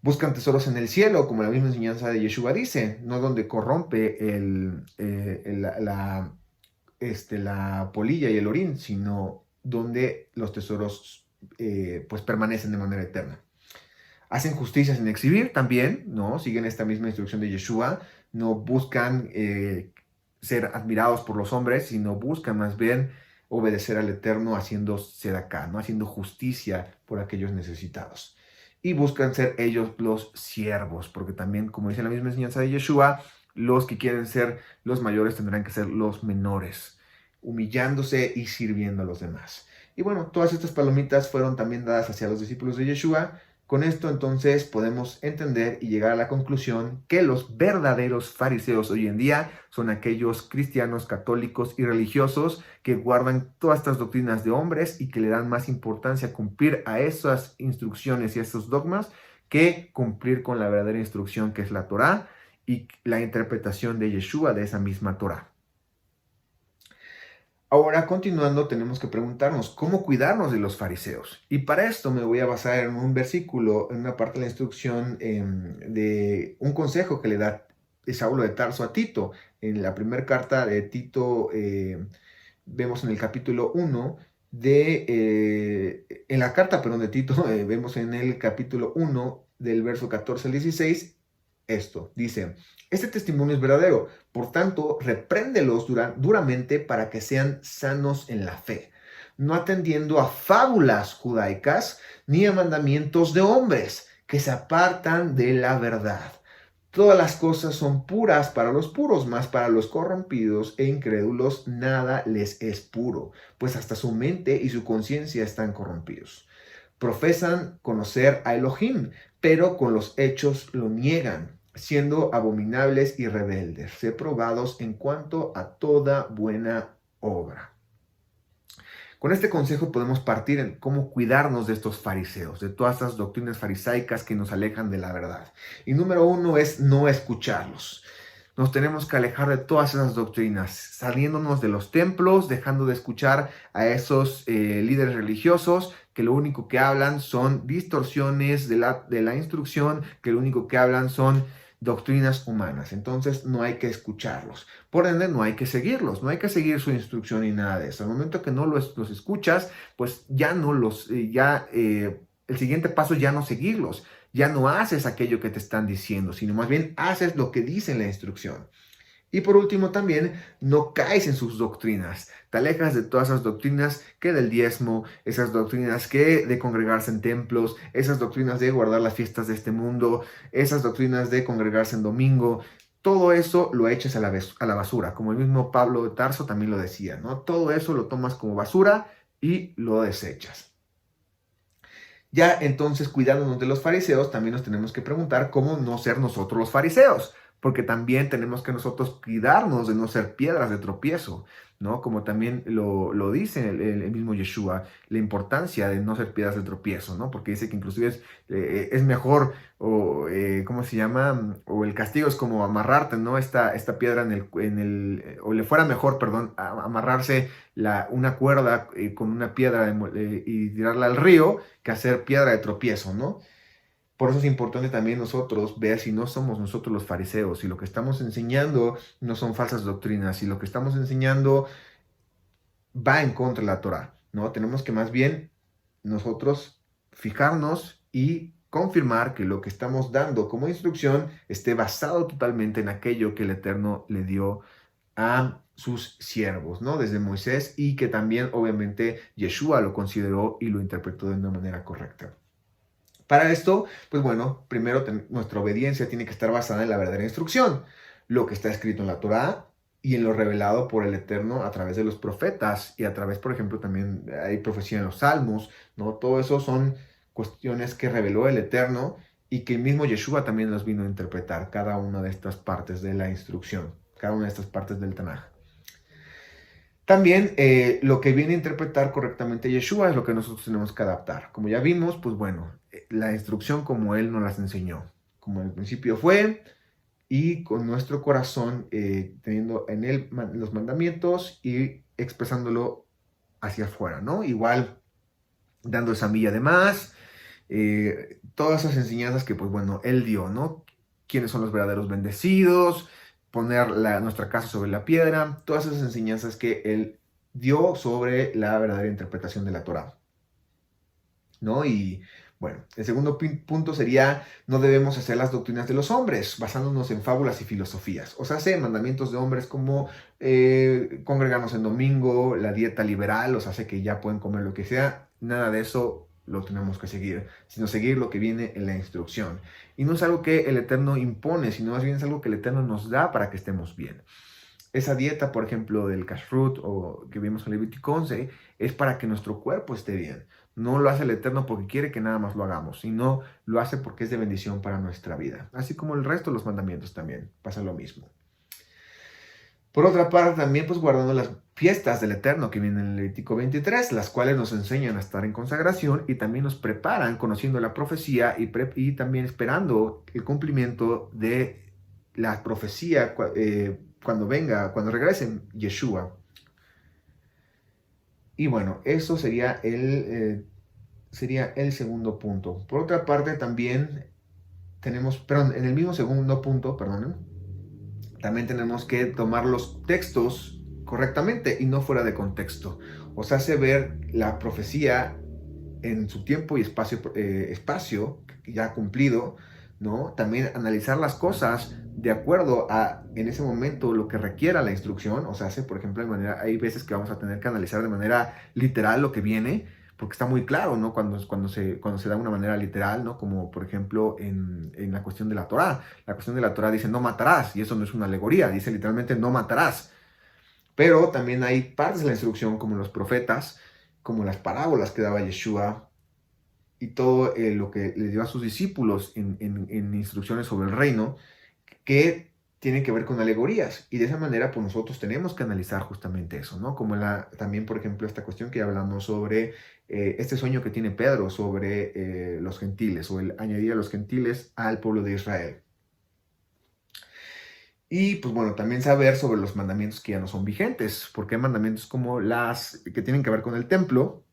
A: Buscan tesoros en el cielo, como la misma enseñanza de Yeshua dice, no donde corrompe la polilla y el orín, sino donde los tesoros pues permanecen de manera eterna. Hacen justicia sin exhibir también, ¿no? Siguen esta misma instrucción de Yeshua. No buscan ser admirados por los hombres, sino buscan más bien obedecer al Eterno haciendo sedacá, ¿no? Haciendo justicia por aquellos necesitados. Y buscan ser ellos los siervos, porque también, como dice la misma enseñanza de Yeshua, los que quieren ser los mayores tendrán que ser los menores, humillándose y sirviendo a los demás. Y bueno, todas estas palomitas fueron también dadas hacia los discípulos de Yeshua. Con esto entonces podemos entender y llegar a la conclusión que los verdaderos fariseos hoy en día son aquellos cristianos, católicos y religiosos que guardan todas estas doctrinas de hombres y que le dan más importancia a cumplir a esas instrucciones y a esos dogmas que cumplir con la verdadera instrucción que es la Torá y la interpretación de Yeshua de esa misma Torá. Ahora, continuando, tenemos que preguntarnos cómo cuidarnos de los fariseos. Y para esto me voy a basar en un versículo, en una parte de la instrucción de un consejo que le da Saulo de Tarso a Tito. En la primera carta de Tito, vemos en el capítulo 1 en la carta, perdón, de Tito, vemos en el capítulo 1 del verso 14 al 16, esto, dice, este testimonio es verdadero, por tanto, repréndelos duramente para que sean sanos en la fe, no atendiendo a fábulas judaicas ni a mandamientos de hombres que se apartan de la verdad. Todas las cosas son puras para los puros, mas para los corrompidos e incrédulos nada les es puro, pues hasta su mente y su conciencia están corrompidos. Profesan conocer a Elohim, pero con los hechos lo niegan, siendo abominables y rebeldes, reprobados en cuanto a toda buena obra. Con este consejo podemos partir en cómo cuidarnos de estos fariseos, de todas estas doctrinas farisaicas que nos alejan de la verdad. Y número 1 es no escucharlos. Nos tenemos que alejar de todas esas doctrinas, saliéndonos de los templos, dejando de escuchar a esos líderes religiosos que lo único que hablan son distorsiones de la instrucción, que lo único que hablan son doctrinas humanas. Entonces no hay que escucharlos. Por ende, no hay que seguirlos, no hay que seguir su instrucción ni nada de eso. Al momento que no los escuchas, pues ya no el siguiente paso es ya no seguirlos. Ya no haces aquello que te están diciendo, sino más bien haces lo que dice la instrucción. Y por último también, no caes en sus doctrinas. Te alejas de todas esas doctrinas que del diezmo, esas doctrinas que de congregarse en templos, esas doctrinas de guardar las fiestas de este mundo, esas doctrinas de congregarse en domingo. Todo eso lo eches a la basura, como el mismo Pablo de Tarso también lo decía, ¿no? Todo eso lo tomas como basura y lo desechas. Ya entonces, cuidándonos de los fariseos, también nos tenemos que preguntar cómo no ser nosotros los fariseos, porque también tenemos que nosotros cuidarnos de no ser piedras de tropiezo, ¿no? Como también lo dice el mismo Yeshua, la importancia de no ser piedras de tropiezo, ¿no? Porque dice que inclusive es mejor, o ¿cómo se llama? O el castigo es como amarrarte, ¿no? Esta piedra o le fuera mejor, perdón, amarrarse una cuerda con una piedra y tirarla al río que hacer piedra de tropiezo, ¿no? Por eso es importante también nosotros ver si no somos nosotros los fariseos, si lo que estamos enseñando no son falsas doctrinas, si lo que estamos enseñando va en contra de la Torah, ¿no? Tenemos que más bien nosotros fijarnos y confirmar que lo que estamos dando como instrucción esté basado totalmente en aquello que el Eterno le dio a sus siervos, ¿no? Desde Moisés, y que también obviamente Yeshua lo consideró y lo interpretó de una manera correcta. Para esto, pues bueno, primero nuestra obediencia tiene que estar basada en la verdadera instrucción, lo que está escrito en la Torá y en lo revelado por el Eterno a través de los profetas y a través, por ejemplo, también hay profecía en los Salmos, ¿no? Todo eso son cuestiones que reveló el Eterno y que el mismo Yeshua también nos vino a interpretar, cada una de estas partes de la instrucción, cada una de estas partes del Tanaj. También lo que viene a interpretar correctamente Yeshua es lo que nosotros tenemos que adaptar. Como ya vimos, pues bueno, la instrucción como Él nos las enseñó, como en el principio fue, y con nuestro corazón teniendo en Él los mandamientos y expresándolo hacia afuera, ¿no? Igual dando esa milla de más, todas esas enseñanzas que, pues bueno, Él dio, ¿no? ¿Quiénes son los verdaderos bendecidos? Poner nuestra casa sobre la piedra, todas esas enseñanzas que Él dio sobre la verdadera interpretación de la Torá, ¿no? Y bueno, el segundo punto sería, no debemos hacer las doctrinas de los hombres, basándonos en fábulas y filosofías. O sea, mandamientos de hombres como congregarnos en domingo, la dieta liberal, o sea, sé que ya pueden comer lo que sea, nada de eso lo tenemos que seguir, sino seguir lo que viene en la instrucción. Y no es algo que el Eterno impone, sino más bien es algo que el Eterno nos da para que estemos bien. Esa dieta, por ejemplo, del kashrut o que vimos en Levítico 11, es para que nuestro cuerpo esté bien. No lo hace el Eterno porque quiere que nada más lo hagamos, sino lo hace porque es de bendición para nuestra vida. Así como el resto de los mandamientos también pasa lo mismo. Por otra parte, también pues guardando las fiestas del Eterno que vienen en el Levítico 23, las cuales nos enseñan a estar en consagración y también nos preparan conociendo la profecía y también esperando el cumplimiento de la profecía cuando regrese Yeshua. Y bueno, eso sería el segundo punto. Por otra parte, también tenemos, perdón, en el mismo segundo punto, perdón, también tenemos que tomar los textos correctamente y no fuera de contexto. O sea, hace ver la profecía en su tiempo y espacio ya cumplido, ¿no? También analizar las cosas de acuerdo a, en ese momento, lo que requiera la instrucción. O sea, por ejemplo, hay veces que vamos a tener que analizar de manera literal lo que viene, porque está muy claro, ¿no? Cuando se da de una manera literal, ¿no? Como, por ejemplo, en la cuestión de la Torá. La cuestión de la Torá dice, no matarás, y eso no es una alegoría, dice literalmente, no matarás. Pero también hay partes de la instrucción, como los profetas, como las parábolas que daba Yeshua, y todo lo que le dio a sus discípulos en instrucciones sobre el reino, que tienen que ver con alegorías. Y de esa manera, pues nosotros tenemos que analizar justamente eso, ¿no? Como también, por ejemplo, esta cuestión que hablamos sobre este sueño que tiene Pedro sobre los gentiles, o el añadir a los gentiles al pueblo de Israel. Y pues bueno, también saber sobre los mandamientos que ya no son vigentes, porque hay mandamientos como las que tienen que ver con el templo,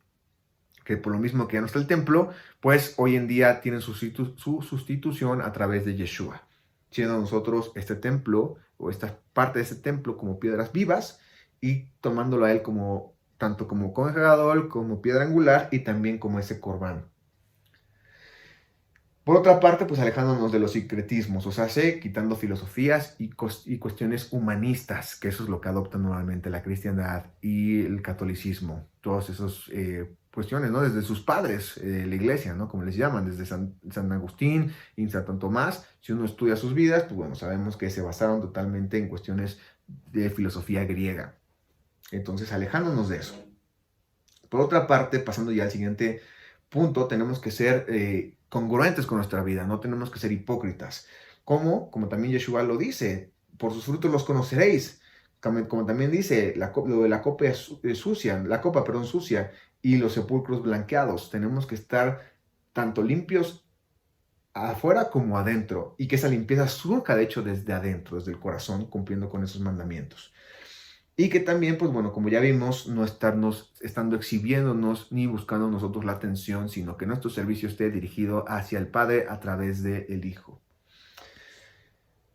A: que por lo mismo que ya no está el templo, pues hoy en día tienen su sustitución a través de Yeshua, siendo nosotros este templo o esta parte de ese templo como piedras vivas y tomándolo a él como tanto como congelador, como piedra angular y también como ese corbán. Por otra parte, pues alejándonos de los sincretismos, o sea, quitando filosofías y cuestiones humanistas, que eso es lo que adopta normalmente la cristiandad y el catolicismo. Todas esas cuestiones, ¿no? Desde sus padres, la iglesia, ¿no? Como les llaman, desde San Agustín y San Tomás. Si uno estudia sus vidas, pues bueno, sabemos que se basaron totalmente en cuestiones de filosofía griega. Entonces, alejándonos de eso. Por otra parte, pasando ya al siguiente punto tenemos que ser congruentes con nuestra vida, no tenemos que ser hipócritas. Como también Yeshua lo dice, por sus frutos los conoceréis. Como también dice lo de la copa sucia, la copa, perdón, sucia y los sepulcros blanqueados. Tenemos que estar tanto limpios afuera como adentro, y que esa limpieza surja de hecho desde adentro, desde el corazón, cumpliendo con esos mandamientos. Y que también, pues bueno, como ya vimos, no estarnos estando exhibiéndonos ni buscando nosotros la atención, sino que nuestro servicio esté dirigido hacia el Padre a través del Hijo.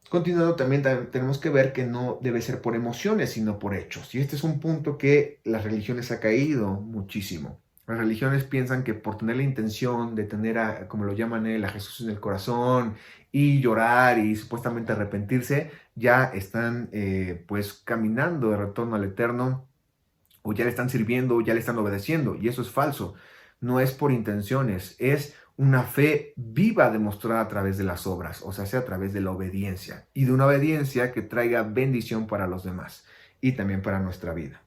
A: Continuando, también tenemos que ver que no debe ser por emociones, sino por hechos. Y este es un punto que las religiones ha caído muchísimo. Las religiones piensan que por tener la intención de tener, como lo llaman él, a Jesús en el corazón y llorar y supuestamente arrepentirse, ya están pues caminando de retorno al Eterno, o ya le están sirviendo, o ya le están obedeciendo. Y eso es falso. No es por intenciones, es una fe viva demostrada a través de las obras, o sea, a través de la obediencia, y de una obediencia que traiga bendición para los demás y también para nuestra vida.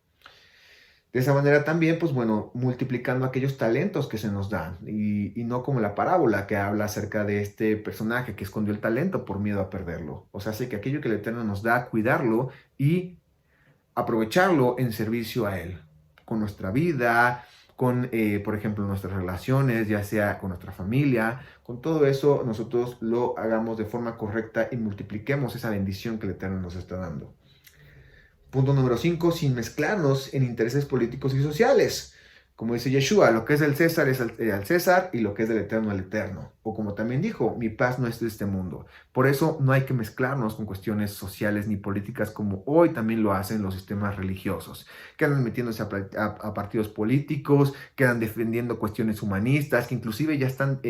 A: De esa manera también, pues bueno, multiplicando aquellos talentos que se nos dan, y no como la parábola que habla acerca de este personaje que escondió el talento por miedo a perderlo. O sea, hace que aquello que el Eterno nos da, cuidarlo y aprovecharlo en servicio a Él, con nuestra vida, con, por ejemplo, nuestras relaciones, ya sea con nuestra familia, con todo eso nosotros lo hagamos de forma correcta y multipliquemos esa bendición que el Eterno nos está dando. Punto número 5, sin mezclarnos en intereses políticos y sociales. Como dice Yeshua, lo que es del César es al César, y lo que es del Eterno al Eterno. O como también dijo, mi paz no es de este mundo. Por eso no hay que mezclarnos con cuestiones sociales ni políticas, como hoy también lo hacen los sistemas religiosos, que andan metiéndose a partidos políticos, que andan defendiendo cuestiones humanistas, que inclusive ya están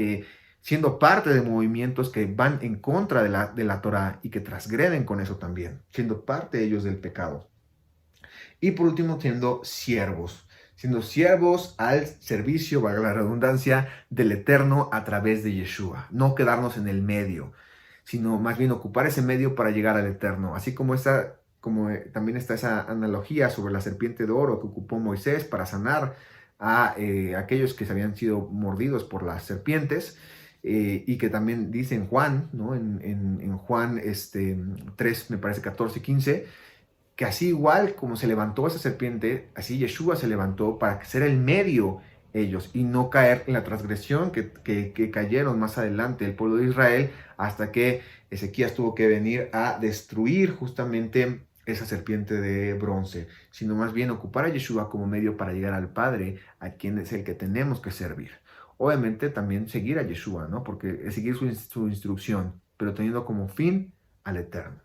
A: siendo parte de movimientos que van en contra de la Torah y que transgreden con eso también, siendo parte de ellos del pecado. Y por último, siendo siervos al servicio, valga la redundancia, del Eterno a través de Yeshua. No quedarnos en el medio, sino más bien ocupar ese medio para llegar al Eterno. Así como también está esa analogía sobre la serpiente de oro que ocupó Moisés para sanar a aquellos que se habían sido mordidos por las serpientes. Y que también dice en Juan, ¿no? En Juan 3, me parece 14 y 15, que así igual como se levantó esa serpiente, así Yeshua se levantó para ser el medio ellos y no caer en la transgresión que cayeron más adelante el pueblo de Israel, hasta que Ezequías tuvo que venir a destruir justamente esa serpiente de bronce, sino más bien ocupar a Yeshua como medio para llegar al Padre, a quien es el que tenemos que servir. Obviamente también seguir a Yeshua, ¿no? Porque es seguir su instrucción, pero teniendo como fin al Eterno.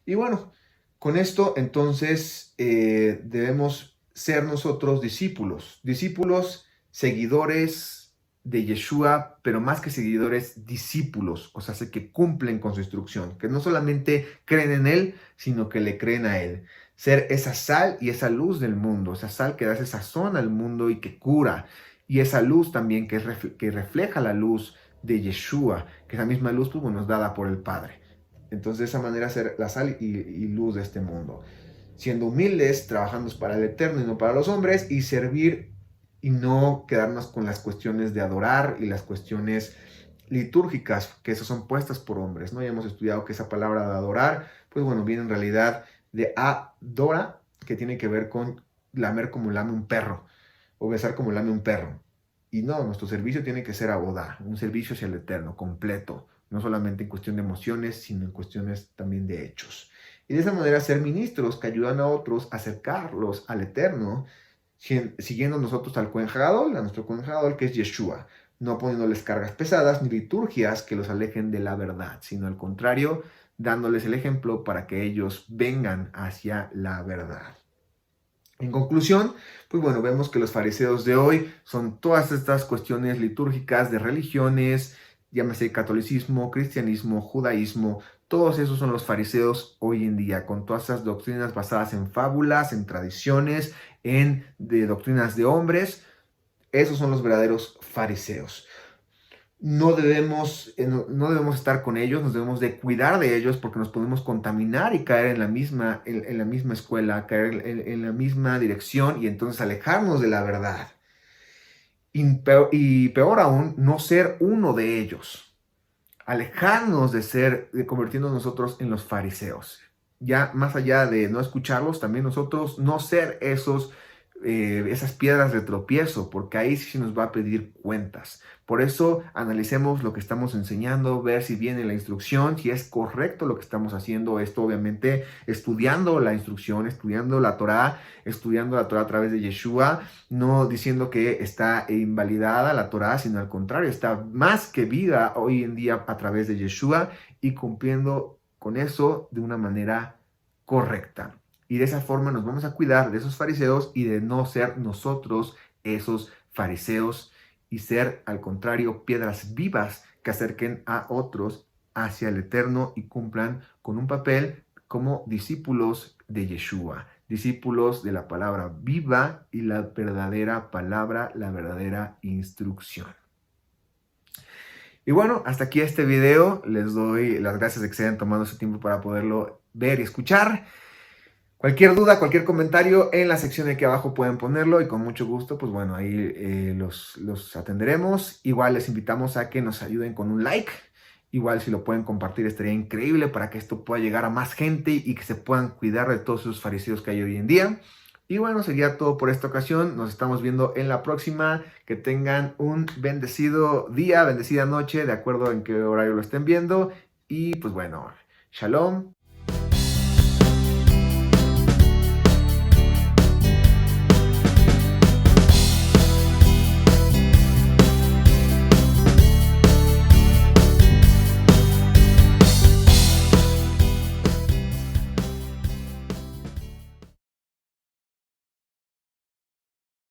A: Y bueno, con esto entonces debemos ser nosotros discípulos, seguidores de Yeshua, pero más que seguidores, discípulos, o sea, que cumplen con su instrucción, que no solamente creen en Él, sino que le creen a Él. Ser esa sal y esa luz del mundo, esa sal que da esa sazón al mundo y que cura, y esa luz también que refleja la luz de Yeshua, que esa misma luz, pues, bueno, es dada por el Padre. Entonces, de esa manera ser la sal y luz de este mundo. Siendo humildes, trabajando para el Eterno y no para los hombres, y servir y no quedarnos con las cuestiones de adorar y las cuestiones litúrgicas, que esas son puestas por hombres, ¿no? Ya hemos estudiado que esa palabra de adorar, pues bueno, viene en realidad de adora, que tiene que ver con lamer como lame un perro, o besar como lame un perro. Y no, nuestro servicio tiene que ser abodá, un servicio hacia el Eterno, completo, no solamente en cuestión de emociones, sino en cuestiones también de hechos. Y de esa manera ser ministros que ayudan a otros a acercarlos al Eterno, siguiendo nosotros al Kohen Gadol, a nuestro Kohen Gadol, que es Yeshua, no poniéndoles cargas pesadas ni liturgias que los alejen de la verdad, sino al contrario, dándoles el ejemplo para que ellos vengan hacia la verdad. En conclusión, pues bueno, vemos que los fariseos de hoy son todas estas cuestiones litúrgicas de religiones, llámese catolicismo, cristianismo, judaísmo, todos esos son los fariseos hoy en día, con todas esas doctrinas basadas en fábulas, en tradiciones, de doctrinas de hombres. Esos son los verdaderos fariseos. No debemos estar con ellos, nos debemos de cuidar de ellos, porque nos podemos contaminar y caer en la misma escuela, caer en la misma dirección, y entonces alejarnos de la verdad. y peor aún, no ser uno de ellos. Alejarnos de convertirnos nosotros en los fariseos. Ya más allá de no escucharlos, también nosotros no ser esas piedras de tropiezo, porque ahí sí se nos va a pedir cuentas. Por eso analicemos lo que estamos enseñando, ver si viene la instrucción, si es correcto lo que estamos haciendo. Esto obviamente estudiando la instrucción, estudiando la Torá a través de Yeshua, no diciendo que está invalidada la Torá, sino al contrario, está más que vida hoy en día a través de Yeshua y cumpliendo con eso de una manera correcta. Y de esa forma nos vamos a cuidar de esos fariseos y de no ser nosotros esos fariseos y ser, al contrario, piedras vivas que acerquen a otros hacia el eterno y cumplan con un papel como discípulos de Yeshua, discípulos de la palabra viva y la verdadera palabra, la verdadera instrucción. Y bueno, hasta aquí este video. Les doy las gracias de que se hayan tomado ese tiempo para poderlo ver y escuchar. Cualquier duda, cualquier comentario en la sección de aquí abajo pueden ponerlo y con mucho gusto, pues bueno, ahí los atenderemos. Igual les invitamos a que nos ayuden con un like. Igual si lo pueden compartir estaría increíble para que esto pueda llegar a más gente y que se puedan cuidar de todos esos fariseos que hay hoy en día. Y bueno, sería todo por esta ocasión. Nos estamos viendo en la próxima. Que tengan un bendecido día, bendecida noche, de acuerdo en qué horario lo estén viendo. Y pues bueno, shalom.